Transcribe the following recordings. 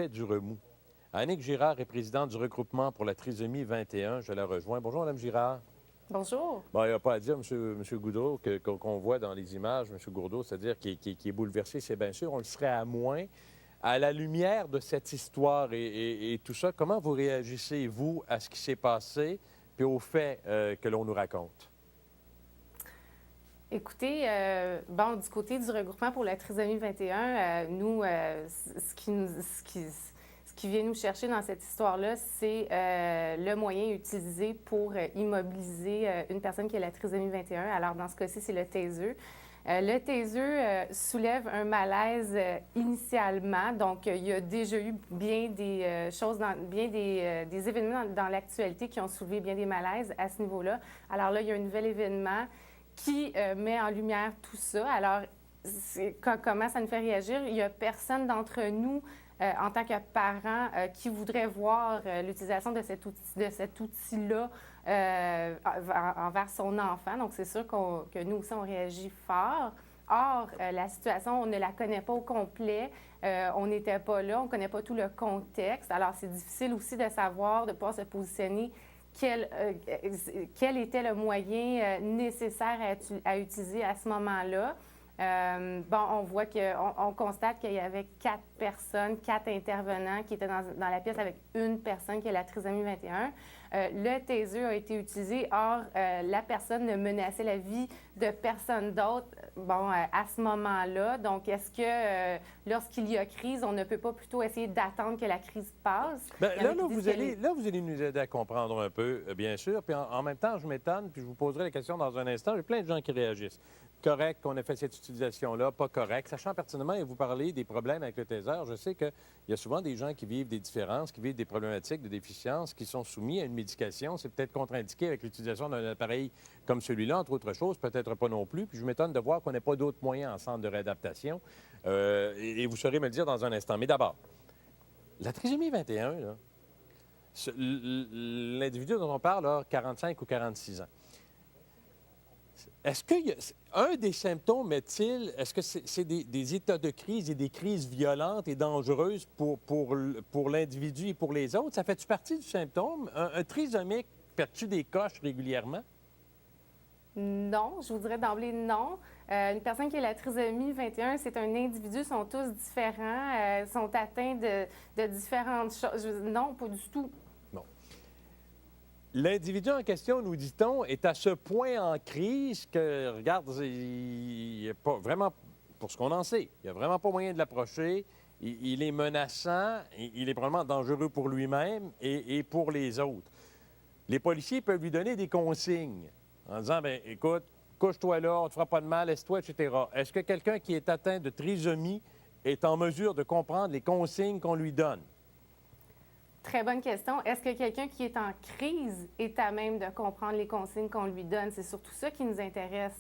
fait du remous. Annick Girard est présidente du regroupement pour la trisomie 21. Je la rejoins. Bonjour, Mme Girard. Bonjour. Bon, il n'y a pas à dire, M. Goudreau, qu'on voit dans les images, M. Gourdeau, c'est-à-dire qui est bouleversé, c'est bien sûr. On le serait à moins. À la lumière de cette histoire et tout ça, comment vous réagissez, vous, à ce qui s'est passé puis aux faits que l'on nous raconte? Écoutez, du côté du regroupement pour la trisomie 21, nous, ce qui vient nous chercher dans cette histoire-là, c'est le moyen utilisé pour immobiliser une personne qui a la trisomie 21. Alors, dans ce cas-ci, c'est le taser. Le taser soulève un malaise initialement. Donc, il y a déjà eu bien des des événements dans l'actualité qui ont soulevé bien des malaises à ce niveau-là. Alors là, il y a un nouvel événement qui met en lumière tout ça. Alors, comment ça nous fait réagir? Il n'y a personne d'entre nous, en tant que parents, qui voudrait voir l'utilisation de cet outil-là envers son enfant. Donc, c'est sûr que nous aussi, on réagit fort. Or, la situation, on ne la connaît pas au complet. On n'était pas là, on ne connaît pas tout le contexte. Alors, c'est difficile aussi de savoir, de pouvoir se positionner quel était le moyen nécessaire à utiliser à ce moment-là. On voit on constate qu'il y avait 4 personnes, 4 intervenants qui étaient dans la pièce avec une personne qui a la trisomie 21. Le taser a été utilisé, or la personne ne menaçait la vie de personne d'autre à ce moment-là. Donc, est-ce que lorsqu'il y a crise, on ne peut pas plutôt essayer d'attendre que la crise passe? Là, vous allez nous aider à comprendre un peu, bien sûr. Puis en même temps, je m'étonne, puis je vous poserai la question dans un instant. J'ai plein de gens qui réagissent. Correct qu'on ait fait cette utilisation-là, pas correct. Sachant pertinemment, et vous parlez des problèmes avec le taser, je sais qu'il y a souvent des gens qui vivent des différences, qui vivent des problématiques de déficience, qui sont soumis à une médication. C'est peut-être contre-indiqué avec l'utilisation d'un appareil comme celui-là, entre autres choses, peut-être pas non plus. Puis je m'étonne de voir qu'on n'ait pas d'autres moyens en centre de réadaptation. Et vous saurez me le dire dans un instant. Mais d'abord, la trisomie 21, là, l'individu dont on parle a 45 ou 46 ans. Est-ce qu'un des symptômes est-ce que c'est des états de crise et des crises violentes et dangereuses pour l'individu et pour les autres? Ça fait-tu partie du symptôme? Un trisomique perd-tu des coches régulièrement? Non, je vous dirais d'emblée non. Une personne qui a la trisomie 21, c'est un individu, sont tous différents, sont atteints de différentes choses. Non, pas du tout. L'individu en question, nous dit-on, est à ce point en crise que, regarde, il n'est pas vraiment, pour ce qu'on en sait, il n'y a vraiment pas moyen de l'approcher. Il est menaçant, il est probablement dangereux pour lui-même et pour les autres. Les policiers peuvent lui donner des consignes en disant, bien, écoute, couche-toi là, on ne te fera pas de mal, laisse-toi, etc. Est-ce que quelqu'un qui est atteint de trisomie est en mesure de comprendre les consignes qu'on lui donne? Très bonne question. Est-ce que quelqu'un qui est en crise est à même de comprendre les consignes qu'on lui donne? C'est surtout ça qui nous intéresse.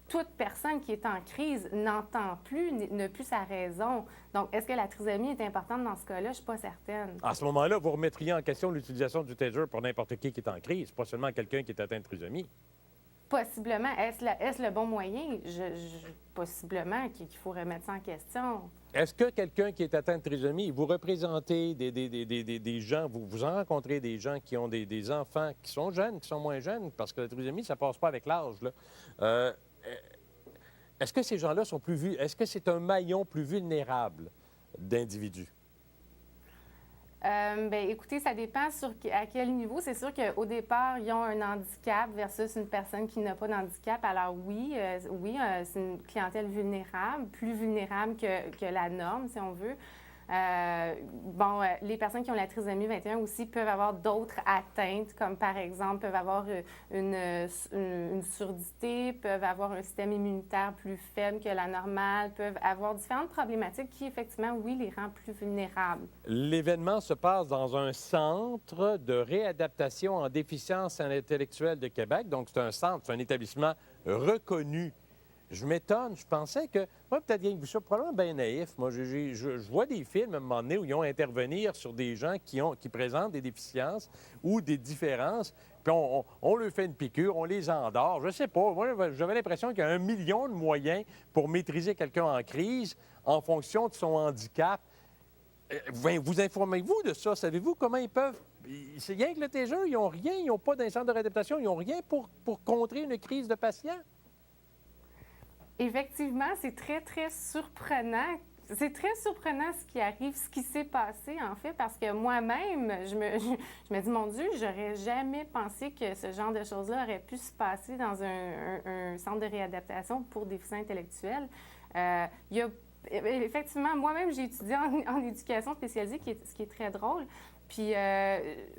Toute personne qui est en crise n'entend plus, n'a plus sa raison. Donc, est-ce que la trisomie est importante dans ce cas-là? Je ne suis pas certaine. À ce moment-là, vous remettriez en question l'utilisation du taser pour n'importe qui est en crise, pas seulement quelqu'un qui est atteint de trisomie. Possiblement. Est-ce le bon moyen? Possiblement qu'il faut remettre ça en question. Est-ce que quelqu'un qui est atteint de trisomie, vous représentez des gens, vous en rencontrez des gens qui ont des enfants qui sont jeunes, qui sont moins jeunes, parce que la trisomie, ça ne passe pas avec l'âge, là. Est-ce que ces gens-là sont est-ce que c'est un maillon plus vulnérable d'individus? Écoutez, ça dépend à quel niveau. C'est sûr qu'au départ, ils ont un handicap versus une personne qui n'a pas d'handicap. Alors oui, c'est une clientèle vulnérable, plus vulnérable que la norme, si on veut. Les personnes qui ont la trisomie 21 aussi peuvent avoir d'autres atteintes, comme par exemple, peuvent avoir une surdité, peuvent avoir un système immunitaire plus faible que la normale, peuvent avoir différentes problématiques qui, effectivement, oui, les rend plus vulnérables. L'événement se passe dans un centre de réadaptation en déficience intellectuelle de Québec. Donc, c'est un centre, c'est un établissement reconnu. Je m'étonne, je pensais que... Moi, peut-être que vous êtes probablement bien naïf. Moi, je vois des films, à un moment donné, où ils ont à intervenir sur des gens qui présentent des déficiences ou des différences, puis on leur fait une piqûre, on les endort. Je sais pas. Moi, j'avais l'impression qu'il y a 1 million de moyens pour maîtriser quelqu'un en crise en fonction de son handicap. Vous informez-vous de ça? Savez-vous comment ils peuvent... C'est rien que le taser, ils n'ont rien, ils n'ont pas d'un centre de réadaptation, ils n'ont rien pour contrer une crise de patient. Effectivement, c'est très, très surprenant. C'est très surprenant ce qui arrive, ce qui s'est passé, en fait, parce que moi-même, je me dis, mon Dieu, j'aurais jamais pensé que ce genre de choses-là aurait pu se passer dans un centre de réadaptation pour déficients intellectuels. Il y a, effectivement, moi-même, j'ai étudié en éducation spécialisée, ce qui est très drôle. Puis,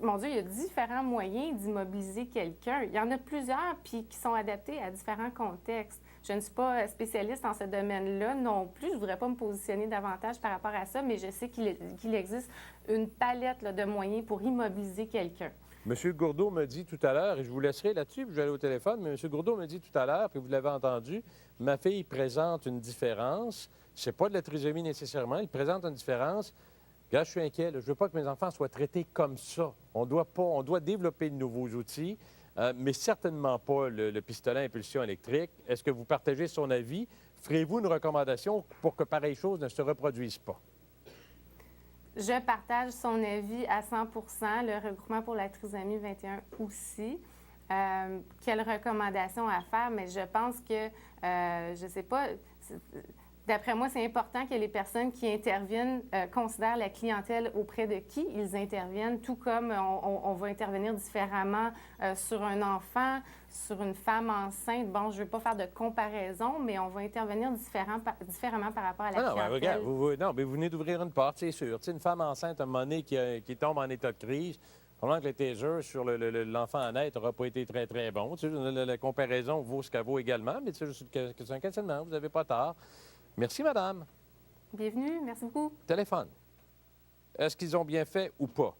mon Dieu, il y a différents moyens d'immobiliser quelqu'un. Il y en a plusieurs, puis qui sont adaptés à différents contextes. Je ne suis pas spécialiste en ce domaine-là non plus. Je ne voudrais pas me positionner davantage par rapport à ça, mais je sais qu'il existe une palette là, de moyens pour immobiliser quelqu'un. M. Gourdeau me dit tout à l'heure, et je vous laisserai là-dessus, puis je vais aller au téléphone, mais M. Gourdeau me dit tout à l'heure, puis vous l'avez entendu, ma fille présente une différence. Ce n'est pas de la trisomie nécessairement, elle présente une différence. Regarde, je suis inquiet. Là. Je ne veux pas que mes enfants soient traités comme ça. On doit développer de nouveaux outils. Mais certainement pas le pistolet à impulsion électrique. Est-ce que vous partagez son avis? Ferez-vous une recommandation pour que pareille chose ne se reproduise pas? Je partage son avis à 100 le regroupement pour la trisomie 21 aussi. Quelle recommandation à faire? Mais je pense que, je ne sais pas... D'après moi, c'est important que les personnes qui interviennent considèrent la clientèle auprès de qui ils interviennent, tout comme on va intervenir différemment sur un enfant, sur une femme enceinte. Bon, je ne veux pas faire de comparaison, mais on va intervenir différemment par rapport à la clientèle. Regarde, non, mais vous venez d'ouvrir une porte, c'est sûr. Tu sais, une femme enceinte, à un moment donné, qui tombe en état de crise, probablement que le taser sur l'enfant à naître n'aura pas été très, très bon. Tu sais, la comparaison vaut ce qu'elle vaut également, mais tu sais, c'est un questionnement, vous n'avez pas tort. Merci, madame. Bienvenue, merci beaucoup. Téléphone. Est-ce qu'ils ont bien fait ou pas?